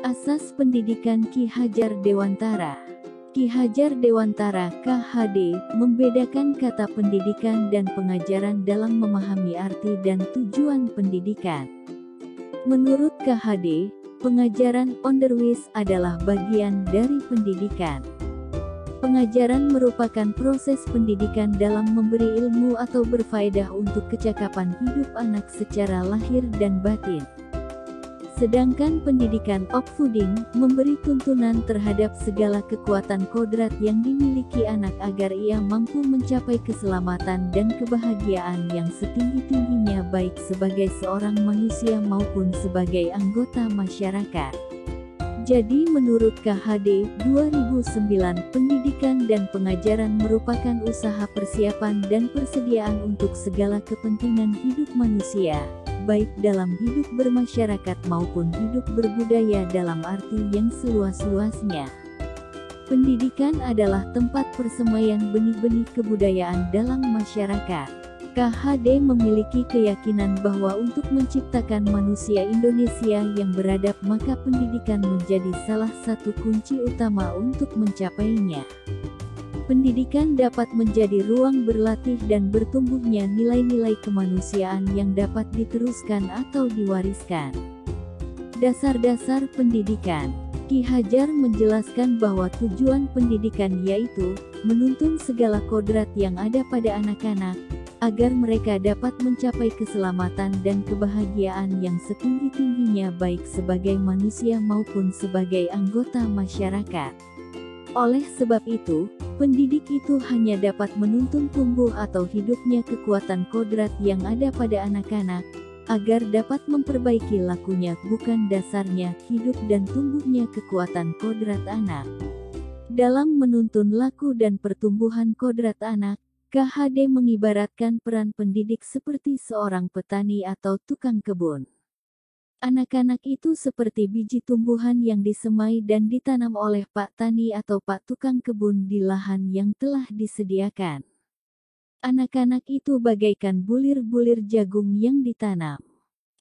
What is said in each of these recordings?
Asas Pendidikan Ki Hajar Dewantara. Ki Hajar Dewantara (KHD) membedakan kata pendidikan dan pengajaran dalam memahami arti dan tujuan pendidikan. Menurut KHD, pengajaran onderwijs adalah bagian dari pendidikan. Pengajaran merupakan proses pendidikan dalam memberi ilmu atau berfaedah untuk kecakapan hidup anak secara lahir dan batin. Sedangkan pendidikan opvoeding memberi tuntunan terhadap segala kekuatan kodrat yang dimiliki anak agar ia mampu mencapai keselamatan dan kebahagiaan yang setinggi-tingginya baik sebagai seorang manusia maupun sebagai anggota masyarakat. Jadi menurut KHD 2009, pendidikan dan pengajaran merupakan usaha persiapan dan persediaan untuk segala kepentingan hidup manusia, baik dalam hidup bermasyarakat maupun hidup berbudaya dalam arti yang seluas-luasnya. Pendidikan adalah tempat persemaian benih-benih kebudayaan dalam masyarakat. KHD memiliki keyakinan bahwa untuk menciptakan manusia Indonesia yang beradab maka pendidikan menjadi salah satu kunci utama untuk mencapainya. Pendidikan dapat menjadi ruang berlatih dan bertumbuhnya nilai-nilai kemanusiaan yang dapat diteruskan atau diwariskan. Dasar-dasar pendidikan. Ki Hajar menjelaskan bahwa tujuan pendidikan yaitu menuntun segala kodrat yang ada pada anak-anak, agar mereka dapat mencapai keselamatan dan kebahagiaan yang setinggi-tingginya baik sebagai manusia maupun sebagai anggota masyarakat. Oleh sebab itu, pendidik itu hanya dapat menuntun tumbuh atau hidupnya kekuatan kodrat yang ada pada anak-anak, agar dapat memperbaiki lakunya bukan dasarnya hidup dan tumbuhnya kekuatan kodrat anak. Dalam menuntun laku dan pertumbuhan kodrat anak, KHD mengibaratkan peran pendidik seperti seorang petani atau tukang kebun. Anak-anak itu seperti biji tumbuhan yang disemai dan ditanam oleh Pak Tani atau Pak Tukang Kebun di lahan yang telah disediakan. Anak-anak itu bagaikan bulir-bulir jagung yang ditanam.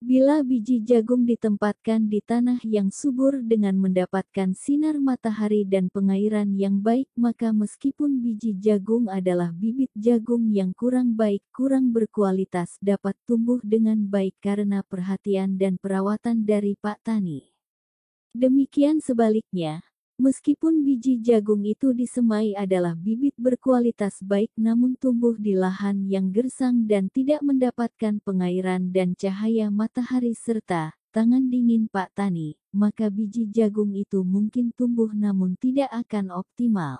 Bila biji jagung ditempatkan di tanah yang subur dengan mendapatkan sinar matahari dan pengairan yang baik, maka meskipun biji jagung adalah bibit jagung yang kurang baik, kurang berkualitas, dapat tumbuh dengan baik karena perhatian dan perawatan dari Pak Tani. Demikian sebaliknya, meskipun biji jagung itu disemai adalah bibit berkualitas baik namun tumbuh di lahan yang gersang dan tidak mendapatkan pengairan dan cahaya matahari serta tangan dingin Pak Tani, maka biji jagung itu mungkin tumbuh namun tidak akan optimal.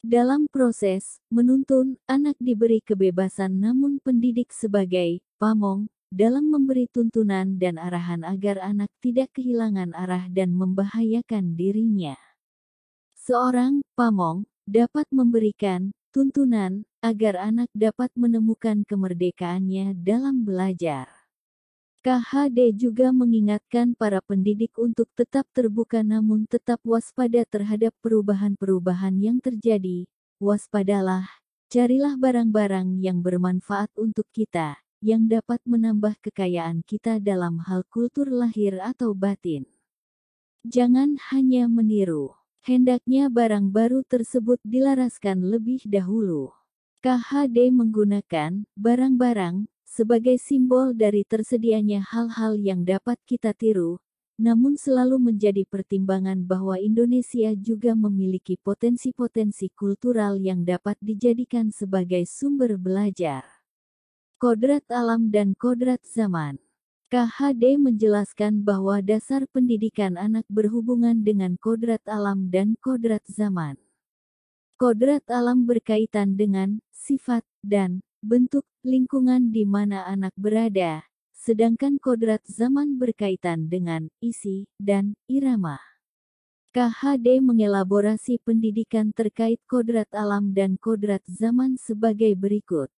Dalam proses menuntun, anak diberi kebebasan namun pendidik sebagai pamong dalam memberi tuntunan dan arahan agar anak tidak kehilangan arah dan membahayakan dirinya. Seorang pamong dapat memberikan tuntunan agar anak dapat menemukan kemerdekaannya dalam belajar. KHD juga mengingatkan para pendidik untuk tetap terbuka namun tetap waspada terhadap perubahan-perubahan yang terjadi. Waspadalah, carilah barang-barang yang bermanfaat untuk kita, yang dapat menambah kekayaan kita dalam hal kultur lahir atau batin. Jangan hanya meniru. Hendaknya barang baru tersebut dilaraskan lebih dahulu. KHD menggunakan barang-barang sebagai simbol dari tersedianya hal-hal yang dapat kita tiru, namun selalu menjadi pertimbangan bahwa Indonesia juga memiliki potensi-potensi kultural yang dapat dijadikan sebagai sumber belajar. Kodrat alam dan kodrat zaman. KHD menjelaskan bahwa dasar pendidikan anak berhubungan dengan kodrat alam dan kodrat zaman. Kodrat alam berkaitan dengan sifat dan bentuk lingkungan di mana anak berada, sedangkan kodrat zaman berkaitan dengan isi dan irama. KHD mengelaborasi pendidikan terkait kodrat alam dan kodrat zaman sebagai berikut.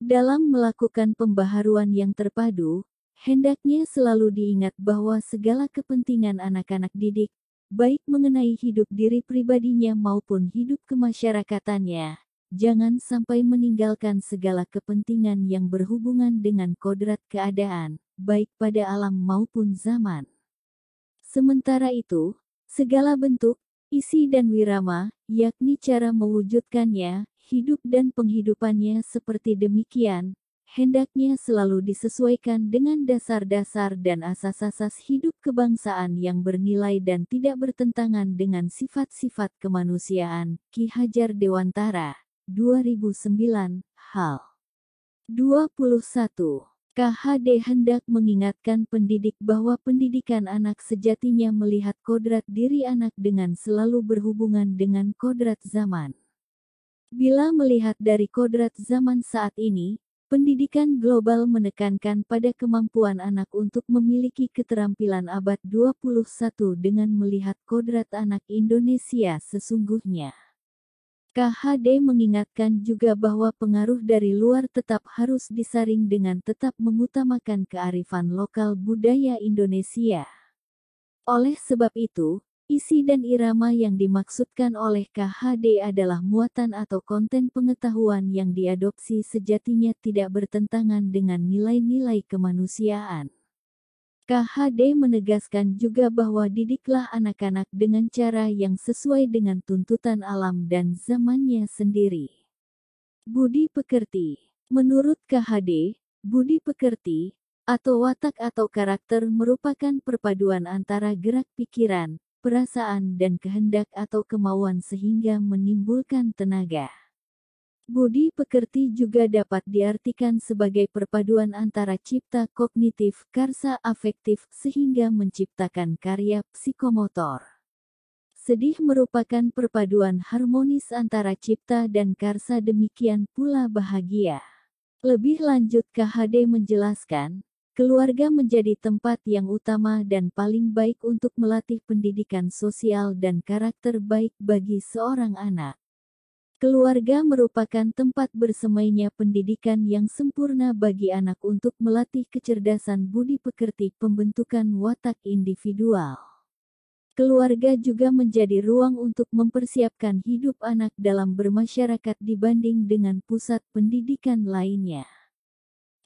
Dalam melakukan pembaharuan yang terpadu, hendaknya selalu diingat bahwa segala kepentingan anak-anak didik, baik mengenai hidup diri pribadinya maupun hidup kemasyarakatannya, jangan sampai meninggalkan segala kepentingan yang berhubungan dengan kodrat keadaan, baik pada alam maupun zaman. Sementara itu, segala bentuk, isi dan wirama, yakni cara mewujudkannya, hidup dan penghidupannya seperti demikian, hendaknya selalu disesuaikan dengan dasar-dasar dan asas-asas hidup kebangsaan yang bernilai dan tidak bertentangan dengan sifat-sifat kemanusiaan. Ki Hajar Dewantara, 2009, hal 21. KHD hendak mengingatkan pendidik bahwa pendidikan anak sejatinya melihat kodrat diri anak dengan selalu berhubungan dengan kodrat zaman. Bila melihat dari kodrat zaman saat ini, pendidikan global menekankan pada kemampuan anak untuk memiliki keterampilan abad 21 dengan melihat kodrat anak Indonesia sesungguhnya. KHD mengingatkan juga bahwa pengaruh dari luar tetap harus disaring dengan tetap mengutamakan kearifan lokal budaya Indonesia. Oleh sebab itu, isi dan irama yang dimaksudkan oleh KHD adalah muatan atau konten pengetahuan yang diadopsi sejatinya tidak bertentangan dengan nilai-nilai kemanusiaan. KHD menegaskan juga bahwa didiklah anak-anak dengan cara yang sesuai dengan tuntutan alam dan zamannya sendiri. Budi pekerti. Menurut KHD, budi pekerti, atau watak atau karakter merupakan perpaduan antara gerak pikiran, perasaan dan kehendak atau kemauan sehingga menimbulkan tenaga. Budi pekerti juga dapat diartikan sebagai perpaduan antara cipta kognitif, karsa afektif sehingga menciptakan karya psikomotor. Sedih merupakan perpaduan harmonis antara cipta dan karsa, demikian pula bahagia. Lebih lanjut KHD menjelaskan, keluarga menjadi tempat yang utama dan paling baik untuk melatih pendidikan sosial dan karakter baik bagi seorang anak. Keluarga merupakan tempat bersemainya pendidikan yang sempurna bagi anak untuk melatih kecerdasan budi pekerti, pembentukan watak individual. Keluarga juga menjadi ruang untuk mempersiapkan hidup anak dalam bermasyarakat dibanding dengan pusat pendidikan lainnya.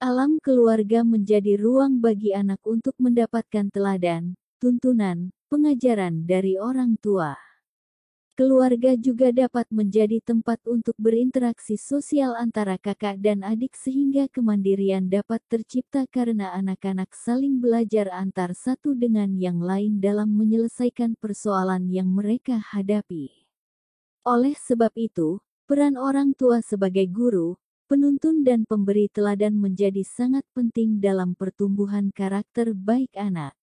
Alam keluarga menjadi ruang bagi anak untuk mendapatkan teladan, tuntunan, pengajaran dari orang tua. Keluarga juga dapat menjadi tempat untuk berinteraksi sosial antara kakak dan adik sehingga kemandirian dapat tercipta karena anak-anak saling belajar antar satu dengan yang lain dalam menyelesaikan persoalan yang mereka hadapi. Oleh sebab itu, peran orang tua sebagai guru, penuntun dan pemberi teladan menjadi sangat penting dalam pertumbuhan karakter baik anak.